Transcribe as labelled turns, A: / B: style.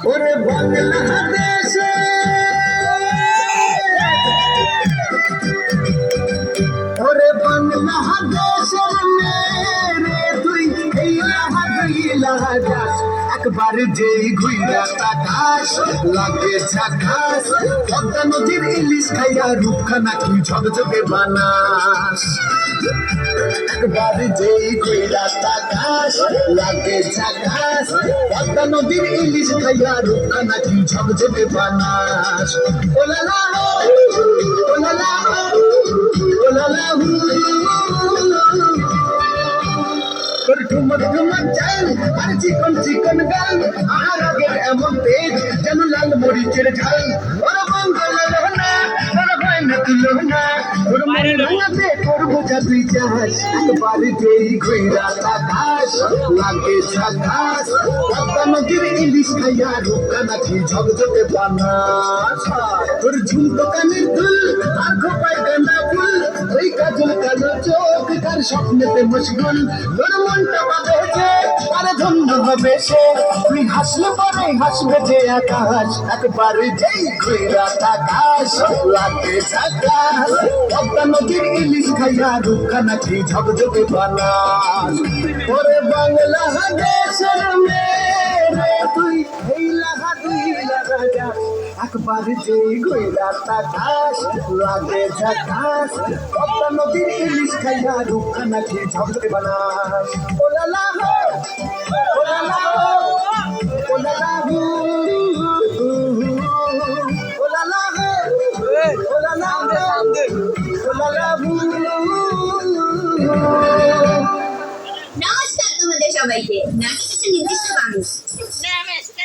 A: ওরে বাংলাদেশে ওরে বাংলাদেশের মেরে তুই এই লাহাস একবার যেই ঘুইরা তাকাস লাগে ঝাকাস পদ্মা নদীর ইলিশ খাইয়া রূপখানা কি ঝকঝকে বানাস একবার যেই ঘুইরা তাকাস লাগে ঝাকাস পদ্মা নদীর ইলিশ খাইয়া রূপখানা কি ঝকঝকে বানাস ওলালা ওলালা ওলালা তোর ঠুমক ঠুমক চাল আর চিকন চিকন গাল আর আগের এমন তেজ যেন লাল মরিচের ঝাল ওর বঙ্গল লোনা ওর হয় না তুলনা ওর মনে তোর বোঝা তুই চাস একবার যেই ঘুইরা তাকাস লাগে ঝাকাস পদ্মা নদীর ইলিশ খাইয়া রূপখানা কি ঝকঝকে বানাস তোর ঝুমকো কানের দুল আর খোপায় গাঁদা ফুল ওই কাজল কালো চোখ কার স্বপ্নেতে মশগুল তোর মনটা বাঁধেছে আরে ধন্য হবে সে তুই হাসলে পরে হাসবে যে আকাশ একবার যেই ঘুইরা তাকাস লাগে ঝাকাস পদ্মা নদীর ইলিশ খাইয়া রূপখানা কি ঝকঝকে বানাস ওরে বাংলাদেশের মেয়ে তুই এই লাহা দুই লাগা যাস একবার যেই ঘুইরা তাকাস লাগে ঝাকাস পদ্মা নদীর ইলিশ খাইয়া রূপখানা কি ঝকঝকে বানাস ওলালা হো ওলালা হো ওলালা হো ওলালা হো ওলালা হো ওলালা হো।
B: নমস্কার তোমাদের সবাইকে নাটকের নির্দিষ্ট